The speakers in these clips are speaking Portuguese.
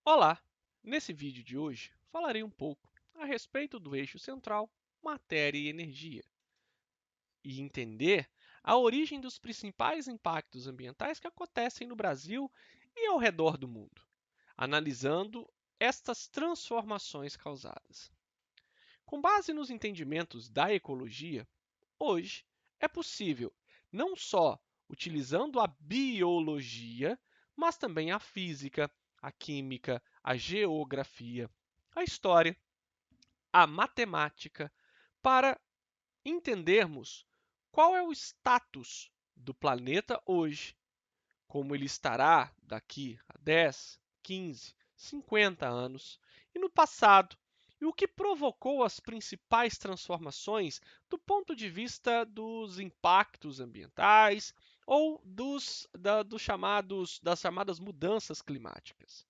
Olá! Nesse vídeo de hoje falarei um pouco a respeito do eixo central matéria e energia e entender a origem dos principais impactos ambientais que acontecem no Brasil e ao redor do mundo, analisando estas transformações causadas. Com base nos entendimentos da ecologia, hoje é possível, não só utilizando a biologia, mas também a física, a química, a geografia, a história, a matemática, para entendermos qual é o status do planeta hoje, como ele estará daqui a 10, 15, 50 anos, e no passado, e o que provocou as principais transformações do ponto de vista dos impactos ambientais ou das chamadas mudanças climáticas.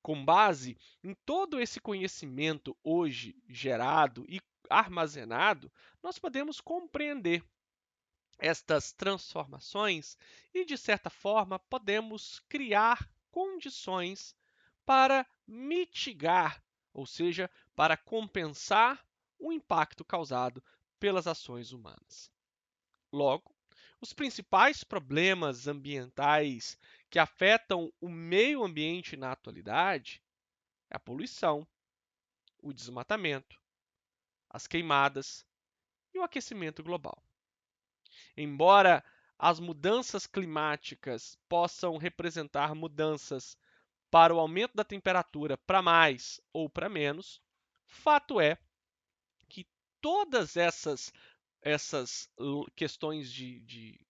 Com base em todo esse conhecimento hoje gerado e armazenado, nós podemos compreender estas transformações e, de certa forma, podemos criar condições para mitigar, ou seja, para compensar o impacto causado pelas ações humanas. Logo, os principais problemas ambientais que afetam o meio ambiente na atualidade é a poluição, o desmatamento, as queimadas e o aquecimento global. Embora as mudanças climáticas possam representar mudanças para o aumento da temperatura para mais ou para menos, fato é que todas essas questões de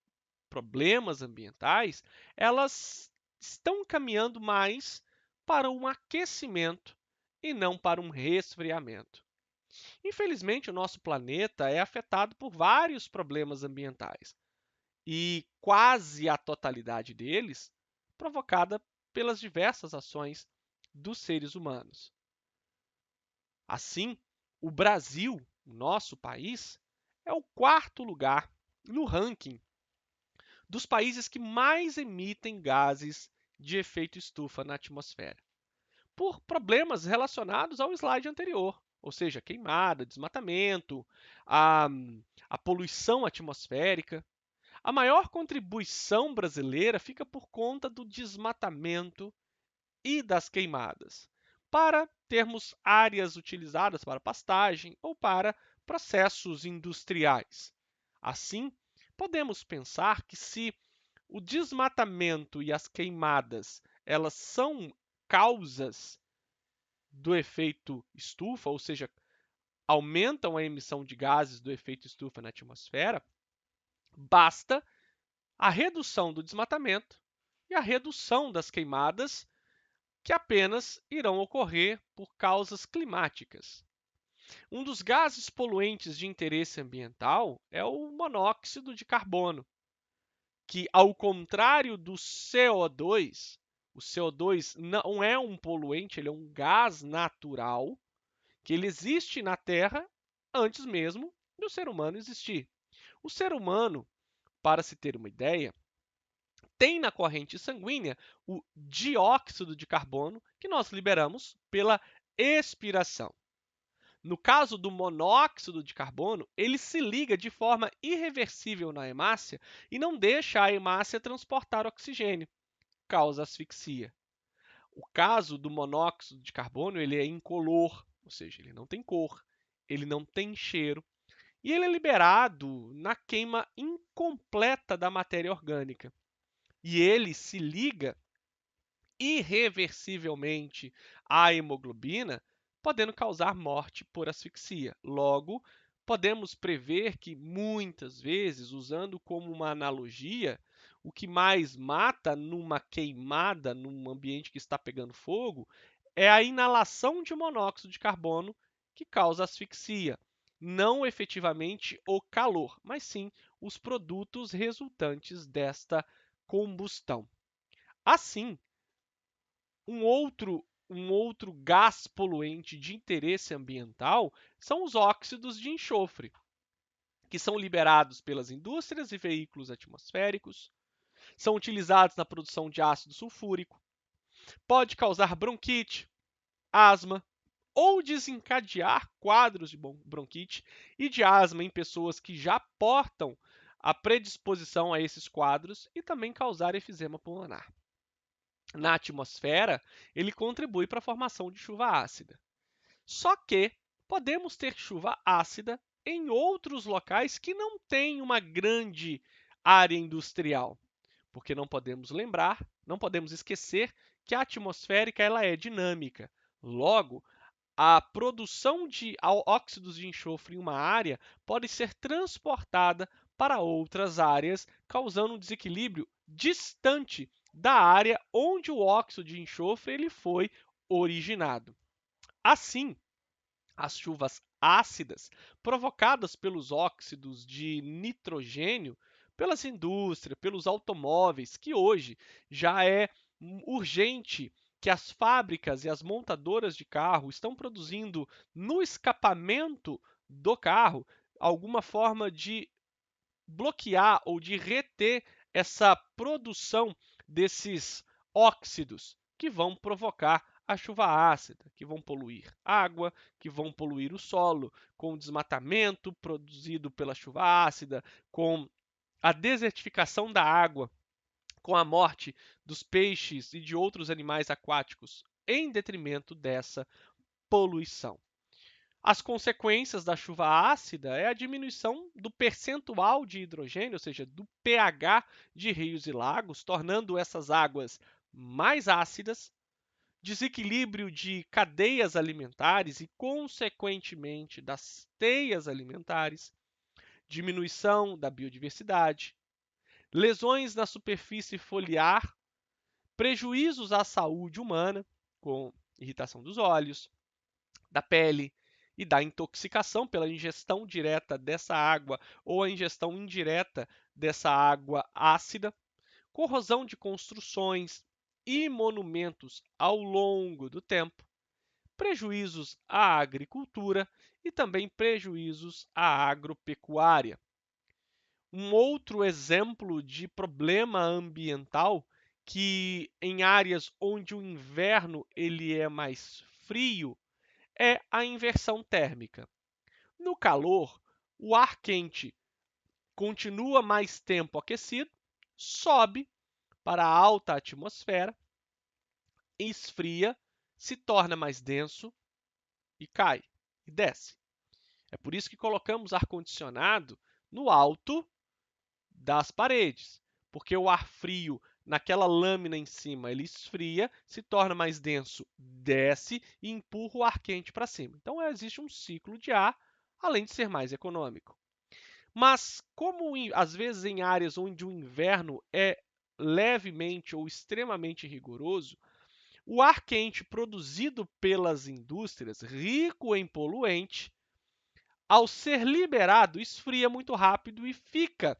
problemas ambientais, elas estão caminhando mais para um aquecimento e não para um resfriamento. Infelizmente, o nosso planeta é afetado por vários problemas ambientais e quase a totalidade deles provocada pelas diversas ações dos seres humanos. Assim, o Brasil, o nosso país, é o quarto lugar no ranking dos países que mais emitem gases de efeito estufa na atmosfera, por problemas relacionados ao slide anterior, ou seja, queimada, desmatamento, a, a poluição atmosférica. A maior contribuição brasileira fica por conta do desmatamento e das queimadas, para termos áreas utilizadas para pastagem ou para processos industriais. Assim, podemos pensar que se o desmatamento e as queimadas elas são causas do efeito estufa, ou seja, aumentam a emissão de gases do efeito estufa na atmosfera, basta a redução do desmatamento e a redução das queimadas, que apenas irão ocorrer por causas climáticas. Um dos gases poluentes de interesse ambiental é o monóxido de carbono, que, ao contrário do CO2, o CO2 não é um poluente, ele é um gás natural, que ele existe na Terra antes mesmo do ser humano existir. O ser humano, para se ter uma ideia, tem na corrente sanguínea o dióxido de carbono que nós liberamos pela expiração. No caso do monóxido de carbono, ele se liga de forma irreversível na hemácia e não deixa a hemácia transportar oxigênio, causa asfixia. O caso do monóxido de carbono, ele é incolor, ou seja, ele não tem cor, ele não tem cheiro, e ele é liberado na queima incompleta da matéria orgânica. E ele se liga irreversivelmente à hemoglobina, podendo causar morte por asfixia. Logo, podemos prever que muitas vezes, usando como uma analogia, o que mais mata numa queimada, num ambiente que está pegando fogo, é a inalação de monóxido de carbono que causa asfixia. Não efetivamente o calor, mas sim os produtos resultantes desta combustão. Assim, um outro gás poluente de interesse ambiental são os óxidos de enxofre, que são liberados pelas indústrias e veículos atmosféricos, são utilizados na produção de ácido sulfúrico, pode causar bronquite, asma ou desencadear quadros de bronquite e de asma em pessoas que já portam a predisposição a esses quadros e também causar efizema pulmonar. Na atmosfera, ele contribui para a formação de chuva ácida. Só que podemos ter chuva ácida em outros locais que não têm uma grande área industrial, porque não podemos esquecer que a atmosférica ela é dinâmica. Logo, a produção de óxidos de enxofre em uma área pode ser transportada para outras áreas, causando um desequilíbrio distante da área onde o óxido de enxofre ele foi originado. Assim, as chuvas ácidas provocadas pelos óxidos de nitrogênio, pelas indústrias, pelos automóveis, que hoje já é urgente que as fábricas e as montadoras de carro estão produzindo no escapamento do carro alguma forma de bloquear ou de reter essa produção desses óxidos que vão provocar a chuva ácida, que vão poluir água, que vão poluir o solo, com o desmatamento produzido pela chuva ácida, com a desertificação da água, com a morte dos peixes e de outros animais aquáticos, em detrimento dessa poluição. As consequências da chuva ácida é a diminuição do percentual de hidrogênio, ou seja, do pH de rios e lagos, tornando essas águas mais ácidas, desequilíbrio de cadeias alimentares e, consequentemente, das teias alimentares, diminuição da biodiversidade, lesões na superfície foliar, prejuízos à saúde humana, com irritação dos olhos, da pele e da intoxicação pela ingestão direta dessa água ou a ingestão indireta dessa água ácida, corrosão de construções e monumentos ao longo do tempo, prejuízos à agricultura e também prejuízos à agropecuária. Um outro exemplo de problema ambiental que em áreas onde o inverno ele é mais frio é a inversão térmica. No calor, o ar quente continua mais tempo aquecido, sobe para a alta atmosfera, esfria, se torna mais denso e cai, e desce. É por isso que colocamos ar-condicionado no alto das paredes, porque o ar frio naquela lâmina em cima ele esfria, se torna mais denso, desce e empurra o ar quente para cima. Então existe um ciclo de ar, além de ser mais econômico. Mas como às vezes em áreas onde o inverno é levemente ou extremamente rigoroso, o ar quente produzido pelas indústrias, rico em poluente, ao ser liberado, esfria muito rápido e fica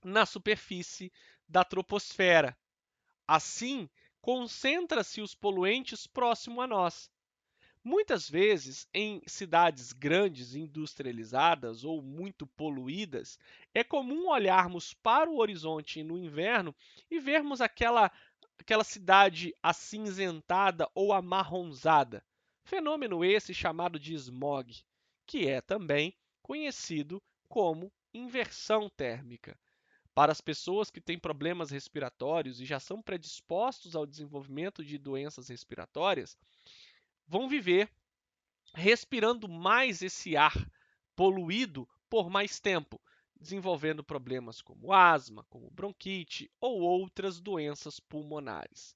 na superfície da troposfera. Assim, concentra-se os poluentes próximo a nós. Muitas vezes, em cidades grandes, industrializadas ou muito poluídas, é comum olharmos para o horizonte no inverno e vermos aquela cidade acinzentada ou amarronzada. Fenômeno esse chamado de smog, que é também conhecido como inversão térmica. Para as pessoas que têm problemas respiratórios e já são predispostos ao desenvolvimento de doenças respiratórias, vão viver respirando mais esse ar poluído por mais tempo, desenvolvendo problemas como asma, como bronquite ou outras doenças pulmonares.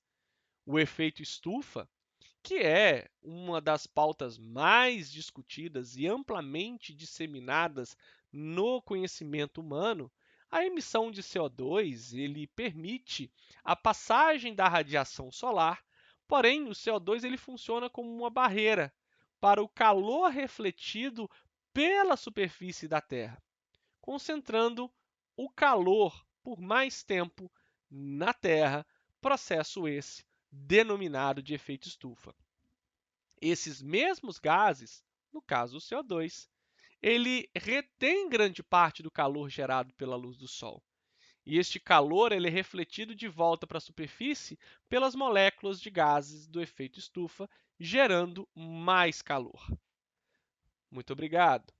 O efeito estufa, que é uma das pautas mais discutidas e amplamente disseminadas no conhecimento humano, a emissão de CO2 ele permite a passagem da radiação solar, porém o CO2 ele funciona como uma barreira para o calor refletido pela superfície da Terra, concentrando o calor por mais tempo na Terra, processo esse denominado de efeito estufa. Esses mesmos gases, no caso o CO2, ele retém grande parte do calor gerado pela luz do Sol. E este calor ele é refletido de volta para a superfície pelas moléculas de gases do efeito estufa, gerando mais calor. Muito obrigado.